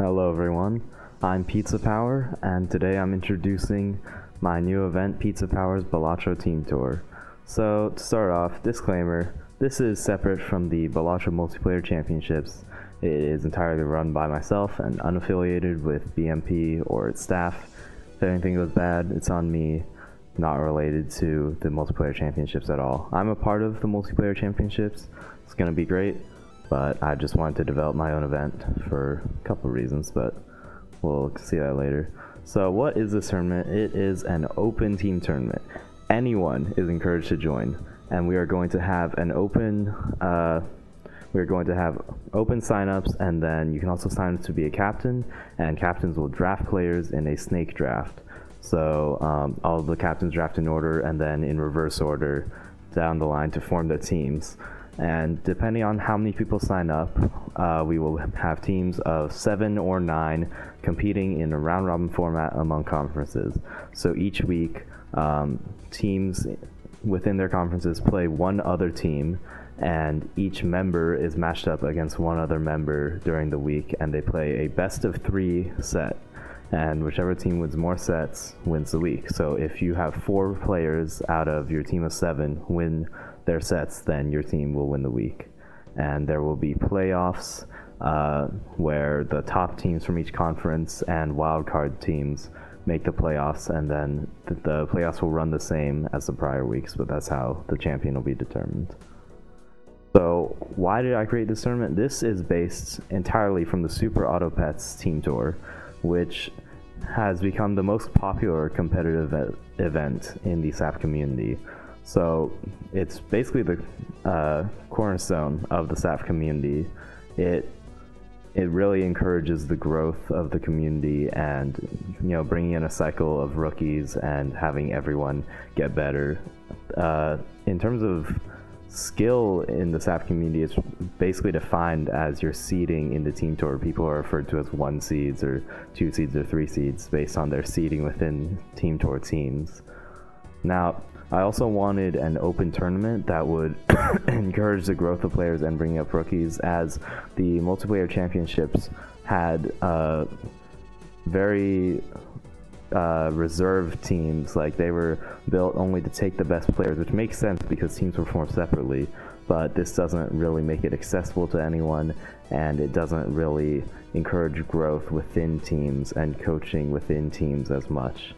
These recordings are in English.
Hello everyone, I'm Pizza Power, and today I'm introducing my new event, Pizza Power's Balatro Team Tour. So, to start off, disclaimer, this is separate from the Balatro Multiplayer Championships. It is entirely run by myself and unaffiliated with BMP or its staff. If anything goes bad, it's on me, not related to the Multiplayer Championships at all. I'm a part of the Multiplayer Championships, it's going to be great. But I just wanted to develop my own event for a couple of reasons, but we'll see that later. So what is this tournament? It is an open team tournament. Anyone is encouraged to join, and we are going to have an open signups, and then you can also sign up to be a captain, and captains will draft players in a snake draft. So all of the captains draft in order, and then in reverse order down the line to form their teams. And depending on how many people sign up, we will have teams of 7 or 9 competing in a round-robin format among conferences. So each week, teams within their conferences play one other team, and each member is matched up against one other member during the week, and they play a best-of-3 set. And whichever team wins more sets wins the week. So if you have 4 players out of your team of 7 win their sets, then your team will win the week. And there will be playoffs where the top teams from each conference and wildcard teams make the playoffs, and then the playoffs will run the same as the prior weeks, but that's how the champion will be determined. So why did I create this tournament? This is based entirely from the Super Auto Pets Team Tour, which has become the most popular competitive event in the SAP community. So it's basically the cornerstone of the SAP community. It really encourages the growth of the community, and bringing in a cycle of rookies and having everyone get better. In terms of skill in the SAP community, it's basically defined as your seeding in the team tour. People are referred to as 1 seeds or 2 seeds or 3 seeds based on their seeding within team tour teams. Now, I also wanted an open tournament that would encourage the growth of players and bring up rookies, as the multiplayer championships had very reserved teams. Like, they were built only to take the best players, which makes sense because teams were formed separately, but this doesn't really make it accessible to anyone, and it doesn't really encourage growth within teams and coaching within teams as much.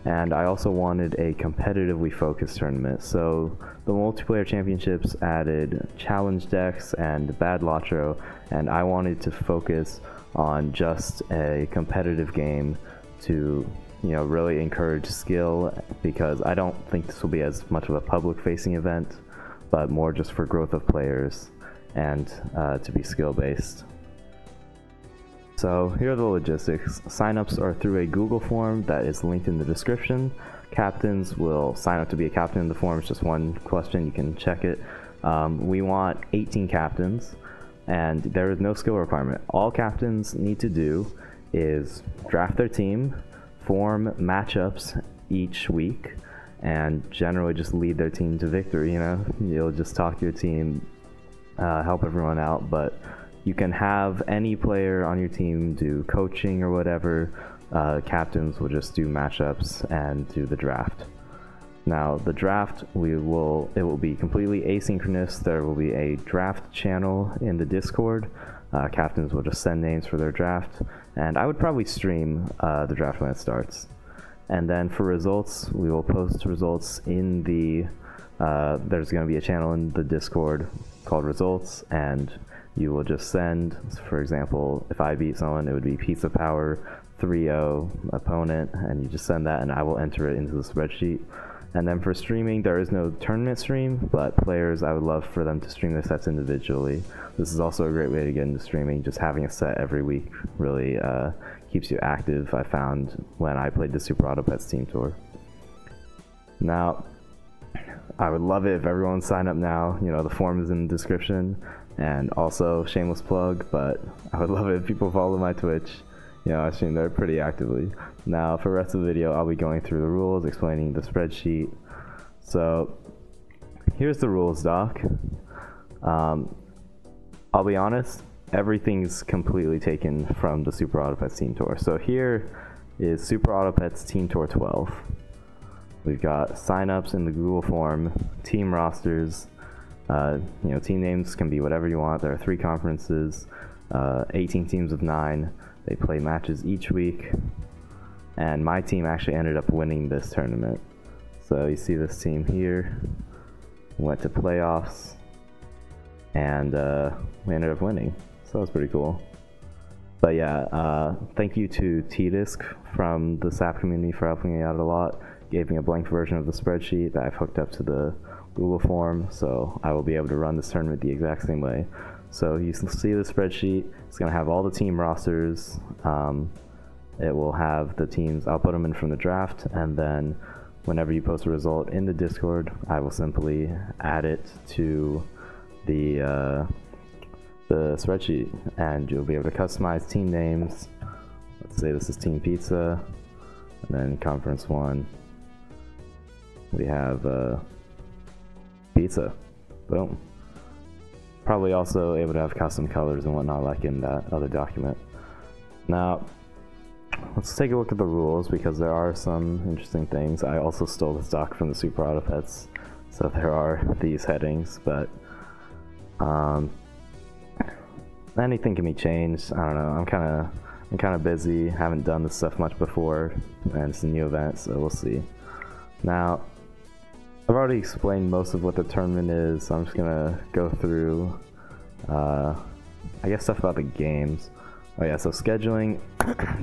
And I also wanted a competitively focused tournament, so the multiplayer championships added challenge decks and Balatro, and I wanted to focus on just a competitive game to really encourage skill, because I don't think this will be as much of a public-facing event, but more just for growth of players and to be skill-based. So here are the logistics. Signups are through a Google form that is linked in the description. Captains will sign up to be a captain in the form. It's just one question, you can check it. We want 18 captains, and there is no skill requirement. All captains need to do is draft their team, form matchups each week, and generally just lead their team to victory. You'll just talk your team, help everyone out, but you can have any player on your team do coaching or whatever. Captains will just do matchups and do the draft. Now, the draft, it will be completely asynchronous. There will be a draft channel in the Discord. Captains will just send names for their draft, and I would probably stream the draft when it starts. And then for results, we will post results in the there's going to be a channel in the Discord called Results, and you will just send, for example, if I beat someone, it would be Pizza Power 3-0 opponent, and you just send that and I will enter it into the spreadsheet. And then for streaming, there is no tournament stream, but players, I would love for them to stream their sets individually. This is also a great way to get into streaming. Just having a set every week really keeps you active, I found, when I played the Super Auto Pets Team Tour. Now, I would love it if everyone signed up now. The form is in the description. And also, shameless plug, but I would love it if people follow my Twitch. I stream there pretty actively. Now, for the rest of the video, I'll be going through the rules, explaining the spreadsheet. So, here's the rules doc. I'll be honest, everything's completely taken from the Super Auto Pets Team Tour. So here is Super Auto Pets Team Tour 12. We've got signups in the Google form, team rosters, team names can be whatever you want. There are 3 conferences, 18 teams of 9. They play matches each week, and my team actually ended up winning this tournament. So you see this team here, went to playoffs, and we ended up winning. So that was pretty cool. But yeah, thank you to T-Disc from the SAP community for helping me out a lot. Gave me a blank version of the spreadsheet that I've hooked up to the Google form, so I will be able to run this tournament the exact same way. So you can see the spreadsheet. It's going to have all the team rosters. It will have the teams. I'll put them in from the draft, and then whenever you post a result in the Discord, I will simply add it to the spreadsheet, and you'll be able to customize team names. Let's say this is Team Pizza, and then Conference 1. We have Pizza. Boom. Probably also able to have custom colors and whatnot like in that other document. Now, let's take a look at the rules because there are some interesting things. I also stole this doc from the Super Auto Pets, so there are these headings, but anything can be changed. I don't know. I'm kind of busy. Haven't done this stuff much before, and it's a new event, so we'll see. Now, I've already explained most of what the tournament is, so I'm just gonna go through, I guess, stuff about the games. Oh yeah, so scheduling.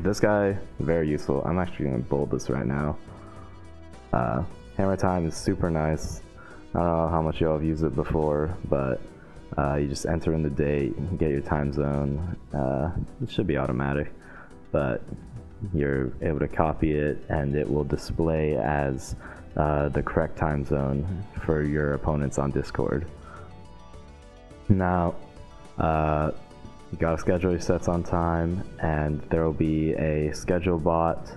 This guy, very useful. I'm actually gonna bold this right now. Hammer time is super nice. I don't know how much y'all have used it before, but you just enter in the date, get your time zone. It should be automatic, but you're able to copy it, and it will display as the correct time zone for your opponents on Discord. Now, you gotta schedule your sets on time, and there will be a schedule bot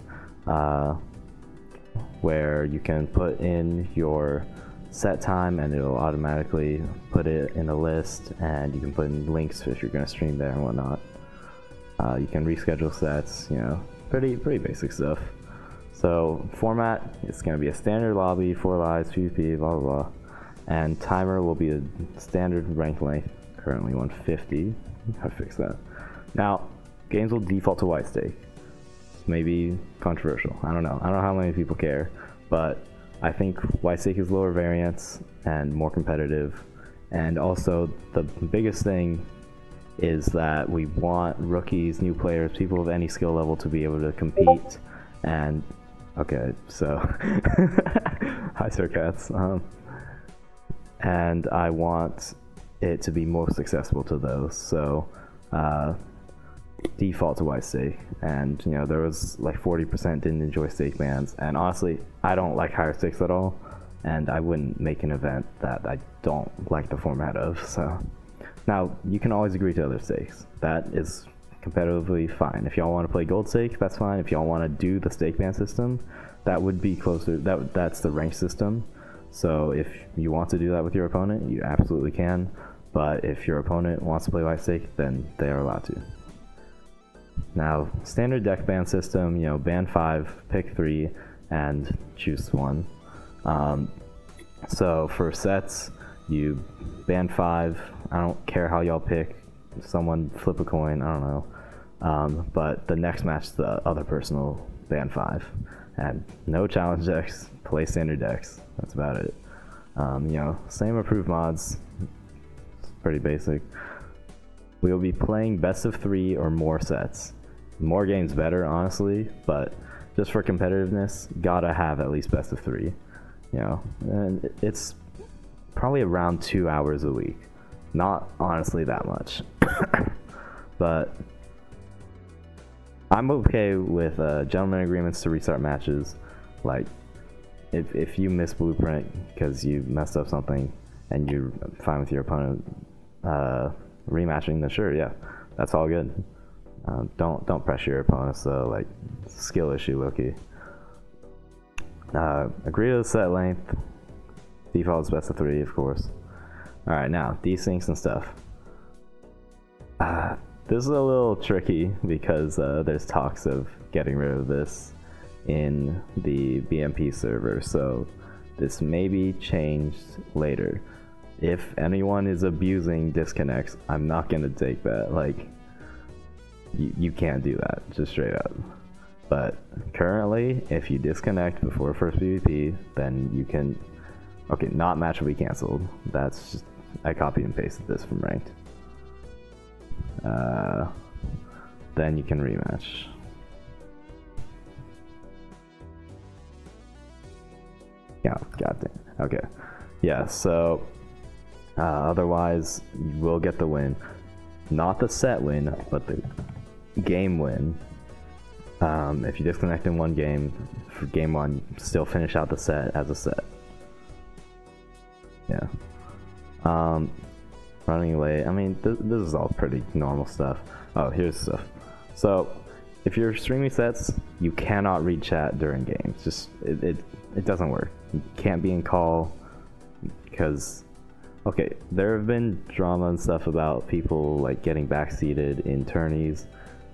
where you can put in your set time, and it'll automatically put it in a list, and you can put in links if you're gonna stream there and whatnot. You can reschedule sets, pretty basic stuff. So format, it's going to be a standard lobby, 4 lives, PvP, blah blah blah, and timer will be a standard rank length, currently 150. How to fix that? Now, games will default to white stake. Maybe controversial. I don't know how many people care, but I think white stake is lower variance and more competitive, and also the biggest thing is that we want rookies, new players, people of any skill level to be able to compete. And okay, so hi Sir Cats. And I want it to be most accessible to those, so default to white stake. And there was like 40% didn't enjoy stake bans, and honestly I don't like higher stakes at all, and I wouldn't make an event that I don't like the format of. So now you can always agree to other stakes. That is competitively fine. If y'all want to play gold stake, that's fine. If y'all want to do the stake ban system, that would be closer. That's the rank system. So if you want to do that with your opponent, you absolutely can. But if your opponent wants to play white stake, then they are allowed to. Now, standard deck ban system, ban 5, pick 3, and choose 1. So for sets, you ban 5. I don't care how y'all pick. Someone flip a coin, I don't know. But the next match, the other person will ban 5. And no challenge decks, play standard decks. That's about it. Same approved mods. It's pretty basic. We will be playing best of 3 or more sets. More games better, honestly, but just for competitiveness, gotta have at least best of 3. And it's probably around 2 hours a week. Not honestly that much. But I'm okay with gentleman agreements to restart matches. Like, if you miss blueprint because you messed up something and you're fine with your opponent rematching, then sure, yeah, that's all good. Don't pressure your opponents though, like, skill issue, low-key. Agree to the set length. Default is best of 3, of course. Alright, now, desyncs and stuff. This is a little tricky because there's talks of getting rid of this in the BMP server, so this may be changed later. If anyone is abusing disconnects, I'm not gonna take that. Like, you can't do that, just straight up. But currently, if you disconnect before first PvP, then you can... Okay, not match will be cancelled. That's just... I copied and pasted this from ranked. Then you can rematch. Yeah, goddamn. Okay. Yeah, so... otherwise, you will get the win. Not the set win, but the game win. If you disconnect in one game, for game one, still finish out the set as a set. Yeah. Running late. I mean, this is all pretty normal stuff. Oh, here's stuff. So, if you're streaming sets, you cannot read chat during games. Just it doesn't work. You can't be in call because. Okay, there have been drama and stuff about people like getting backseated in tourneys,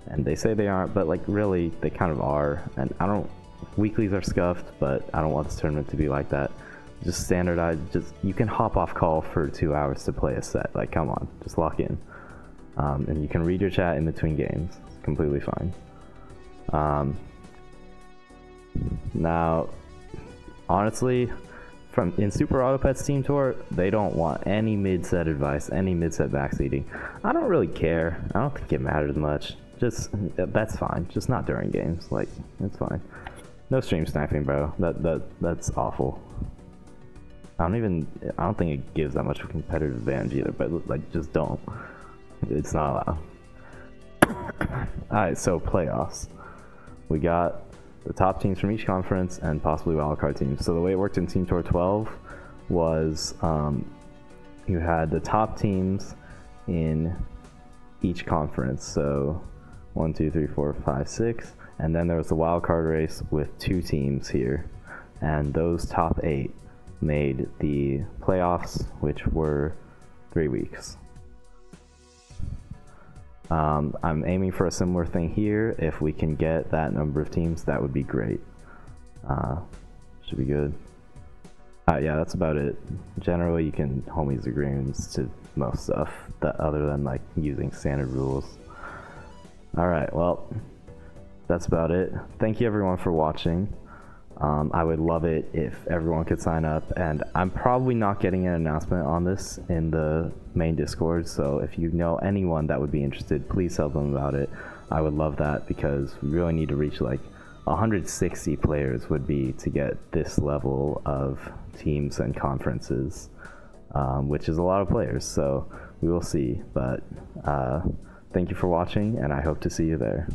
and they say they aren't, but like really they kind of are. And I don't. Weeklies are scuffed, but I don't want this tournament to be like that. Just standardize. Just you can hop off call for 2 hours to play a set. Like, come on, just lock in, and you can read your chat in between games. It's completely fine. Now, honestly. In Super Autopets Team Tour, they don't want any mid-set advice, any mid-set backseating. I don't really care. I don't think it matters much. Just, that's fine. Just not during games. Like, it's fine. No stream sniping, bro. That's awful. I don't think it gives that much of a competitive advantage either, but like, just don't. It's not allowed. Alright, so playoffs. We got the top teams from each conference and possibly wildcard teams. So the way it worked in Team Tour 12 was you had the top teams in each conference. So 1, 2, 3, 4, 5, 6, and then there was the wildcard race with 2 teams here, and those top 8 made the playoffs, which were 3 weeks. I'm aiming for a similar thing here. If we can get that number of teams, that would be great. Should be good. Yeah, that's about it. Generally, you can homies agreements to most stuff, that other than like using standard rules. Alright, well, that's about it. Thank you everyone for watching. I would love it if everyone could sign up, and I'm probably not getting an announcement on this in the main Discord, so if you know anyone that would be interested, please tell them about it. I would love that because we really need to reach like 160 players would be to get this level of teams and conferences, which is a lot of players, so we will see. But thank you for watching, and I hope to see you there.